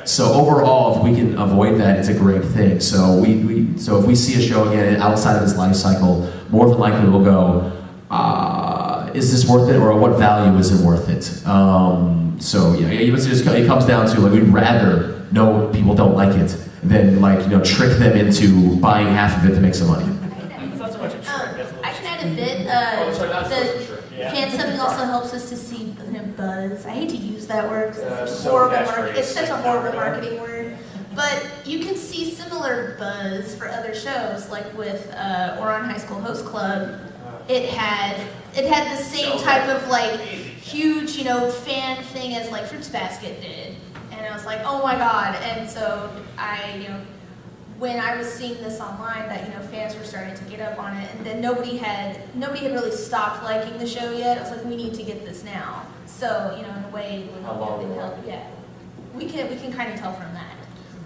So overall, if we can avoid that, it's a great thing. So so if we see a show again outside of its life cycle, more than likely we'll go, is this worth it, or what value is it worth it? So yeah, it comes down to like we'd rather know people don't like it than trick them into buying half of it to make some money. It's not so much a trick. I can add a bit. The fansubbing also helps us to see buzz. I hate to use that word because it's horrible. It's such a horrible marketing word. But you can see similar buzz for other shows, like with Ouran High School Host Club. It had the same type of huge fan thing as Fruits Basket did, and I was like, oh my god! And so when I was seeing this online, that fans were starting to get up on it, and then nobody had really stopped liking the show yet. I was like, we need to get this now. So in a way, we can kind of tell from that.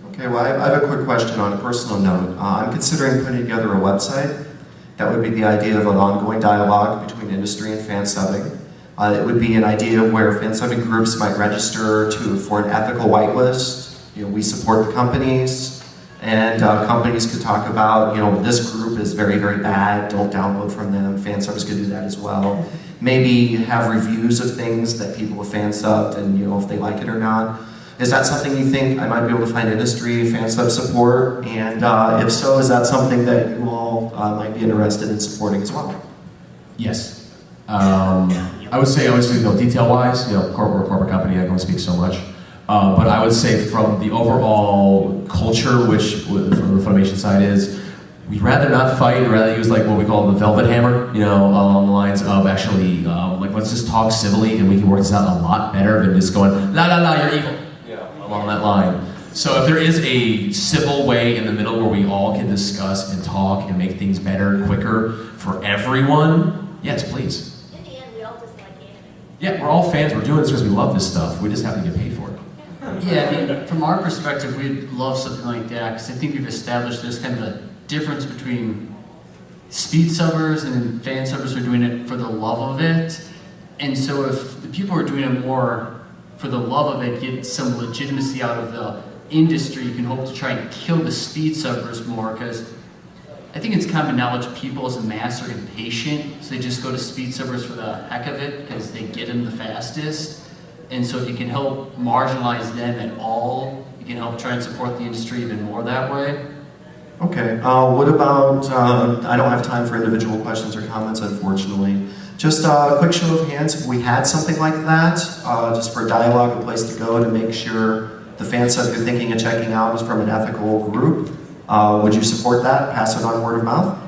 Okay, well I have a quick question on a personal note. I'm considering putting together a website. That would be the idea of an ongoing dialogue between industry and fansubbing. It would be an idea where fansubbing groups might register for an ethical whitelist. We support the companies, and companies could talk about, this group is very, very bad, don't download from them. Fansubbers could do that as well. Maybe have reviews of things that people have fansubbed and, if they like it or not. Is that something you think I might be able to find industry fansub support? And if so, is that something that you all might be interested in supporting as well? Yes. I would say, obviously, detail-wise, corporate company, I can only speak so much. But I would say from the overall culture, which from the Funimation side is, we'd rather not fight, we'd rather use what we call the velvet hammer, along the lines of actually, let's just talk civilly and we can work this out a lot better than just going, la la la, you're evil, along that line. So if there is a civil way in the middle where we all can discuss and talk and make things better, quicker for everyone, yes, please. In the end, we all just like anime. Yeah, we're all fans, we're doing this because we love this stuff, we just have to get paid for it. Yeah, from our perspective, we'd love something like that, because I think we've established there's kind of a difference between speed subbers and fan subbers who are doing it for the love of it. And so if the people who are doing it more for the love of it get some legitimacy out of the industry, you can hope to try and kill the speed subbers more, because I think it's common knowledge people as a mass are impatient, so they just go to speed subbers for the heck of it, because they get them the fastest. And so if you can help marginalize them at all, you can help try and support the industry even more that way. Okay, what about, I don't have time for individual questions or comments, unfortunately. Just a quick show of hands if we had something like that, just for dialogue, a place to go to make sure the fan sub you're thinking of checking out is from an ethical group. Would you support that? Pass it on word of mouth?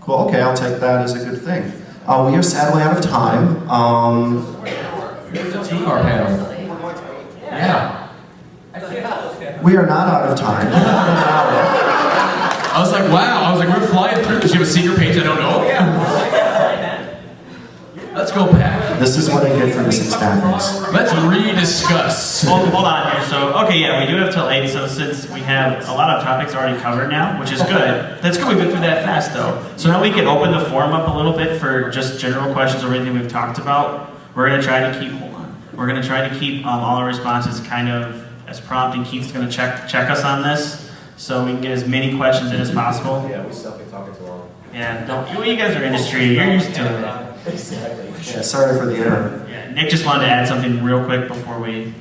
Cool, okay, I'll take that as a good thing. We are sadly out of time. Here's the 2-hour panel. Yeah. We are not out of time. I was like, wow, we're flying through. Does she have a secret page I don't know? Let's go back. This is what I get for missing staffings. Let's rediscuss. Hold on here. So, okay, yeah, we do have till 8, so since we have a lot of topics already covered now, which is good. That's good, we've been through that fast, though. So now we can open the forum up a little bit for just general questions or anything we've talked about. We're going to try to keep, we're going to try to keep all our responses kind of as prompt, and Keith's going to check us on this, so we can get as many questions in as possible. Yeah, we suck at talking to all. Yeah, you guys are industry, you're used to it. Exactly. Yeah, sorry for the error. Yeah, Nick just wanted to add something real quick before we...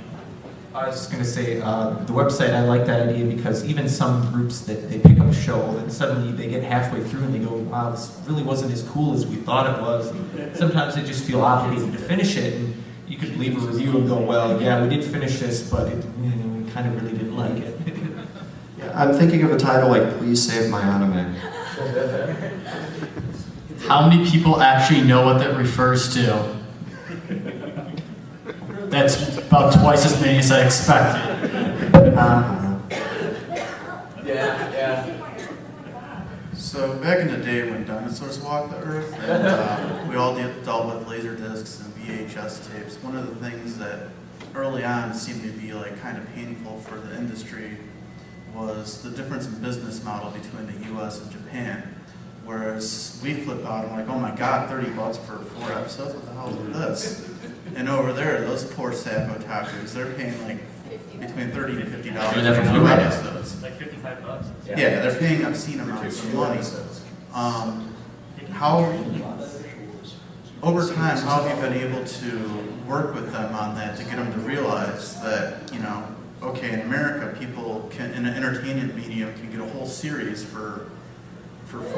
I was just going to say, the website, I like that idea because even some groups that they pick up a show and suddenly they get halfway through and they go, wow, this really wasn't as cool as we thought it was. And sometimes they just feel obligated to finish it, and you could leave a review and go, well, yeah, we did finish this, but we kind of really didn't like it. Yeah, I'm thinking of a title like Please Save My Anime. How many people actually know what that refers to? That's about twice as many as I expected. Yeah. So back in the day when dinosaurs walked the earth, and we all dealt with laser discs and VHS tapes, one of the things that early on seemed to be kind of painful for the industry was the difference in business model between the US and Japan. Whereas we flip out, I'm like, oh my god, $30 for 4 episodes? What the hell is this? And over there, those poor sad otakus, they're paying between $30 and $50 Doing that for for two Blu-ray? episodes. Like $55. Yeah, they're paying obscene amounts of money. How, over time, how have you been able to work with them on that to get them to realize that, you know, okay, in America, people can, in an entertainment medium, can get a whole series for $40.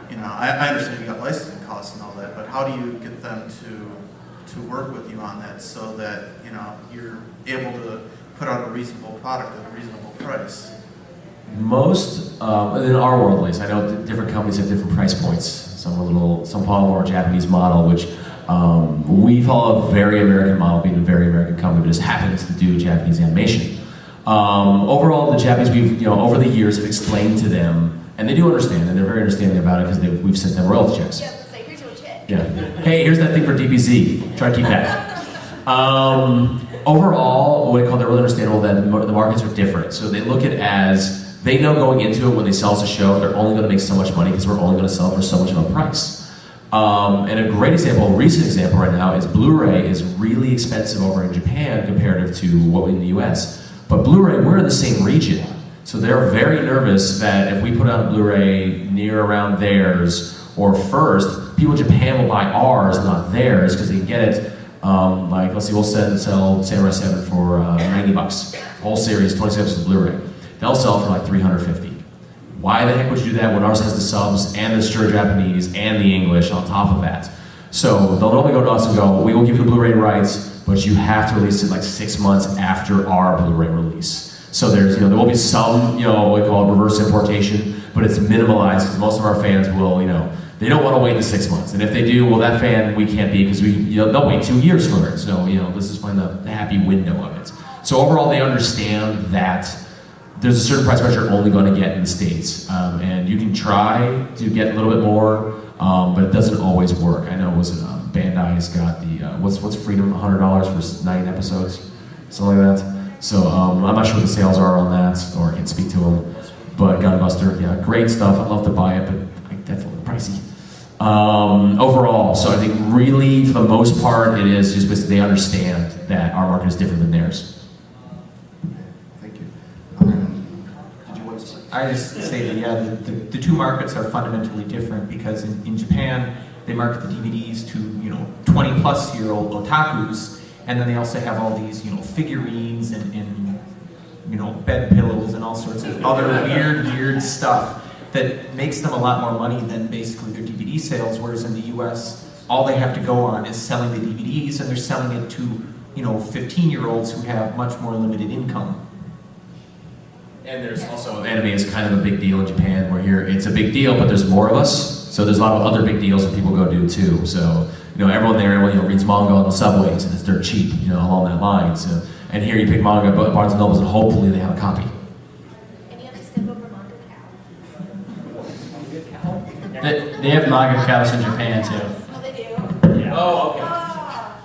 You know, I understand you got licensing costs and all that, but how do you get them to work with you on that so that, you know, you're able to put out a reasonable product at a reasonable price? Most, in our world at least, I know different companies have different price points. Some follow more Japanese model, which we follow a very American model, being a very American company, but just happens to do Japanese animation. Overall, the Japanese, we've, you know, over the years have explained to them, and they do understand, and they're very understanding about it because we've sent them royalty checks. Yeah, it's like, here's your check. Yeah. Hey, here's that thing for DBZ. Try to keep that. Overall, what I call, they're really understandable that the markets are different. So they look at it as, they know going into it when they sell us a show, they're only going to make so much money because we're only going to sell it for so much of a price. And a great example, a recent example right now, is Blu-ray is really expensive over in Japan comparative to what in the US. But Blu-ray, we're in the same region. So they're very nervous that if we put out a Blu-ray near around theirs or first, people in Japan will buy ours, not theirs, because they can get it, like, let's see, we'll sell Samurai 7 for $90. Whole series, 27 episodes of Blu-ray. They'll sell for like $350. Why the heck would you do that when ours has the subs and the sure Japanese and the English on top of that? So they'll normally go to us and go, we will give you the Blu-ray rights, but you have to release it like 6 months after our Blu-ray release. So there's, you know, there will be some, you know, what we call reverse importation, but it's minimalized because most of our fans will, you know, they don't want to wait the 6 months. And if they do, well, that fan we can't be because they'll wait 2 years for it. So, you know, this is find the happy window of it. So overall, they understand that there's a certain price point you're only going to get in the States. And you can try to get a little bit more, but it doesn't always work. I know, was it Bandai's got the, what's Freedom, $100 for 9 episodes? Something like that. So I'm not sure what the sales are on that, or I can't speak to them. But Gunbuster, yeah, great stuff. I'd love to buy it, but that's a little pricey. Overall, so I think really, for the most part, it is just because they understand that our market is different than theirs. I just say that, yeah, the two markets are fundamentally different because in Japan, they market the DVDs to, you know, 20-plus-year-old otakus, and then they also have all these, you know, figurines and you know, bed pillows and all sorts of other weird stuff that makes them a lot more money than basically their DVD sales, whereas in the US, all they have to go on is selling the DVDs, and they're selling it to, you know, 15-year-olds who have much more limited income. And there's also, anime is kind of a big deal in Japan, where here it's a big deal, but there's more of us. So there's a lot of other big deals that people go do too. So, you know, everyone there, you know, reads manga on the subways, and it's dirt cheap, you know, along that line. So, and here you pick manga at Barnes & Nobles, and hopefully they have a copy. And you have to step over manga cow. They have manga cows in Japan too. Oh, they do? Yeah. Oh, okay. Ah.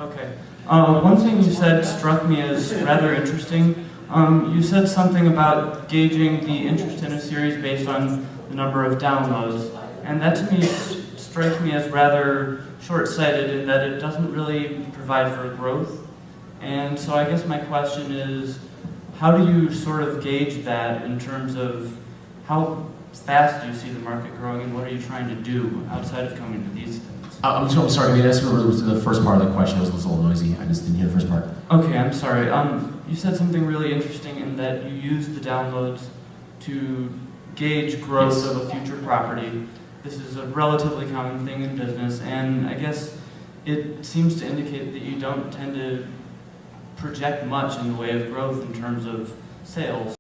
Okay. One thing you said struck me as rather interesting. You said something about gauging the interest in a series based on the number of downloads, and that to me strikes me as rather short-sighted in that it doesn't really provide for growth. And so I guess my question is, how do you sort of gauge that in terms of how fast do you see the market growing, and what are you trying to do outside of coming to these things? I'm sorry, can you ask me the first part of the question? It was a little noisy. I just didn't hear the first part. Okay, I'm sorry. You said something really interesting in that you use the downloads to gauge growth of a future property. This is a relatively common thing in business, and I guess it seems to indicate that you don't tend to project much in the way of growth in terms of sales.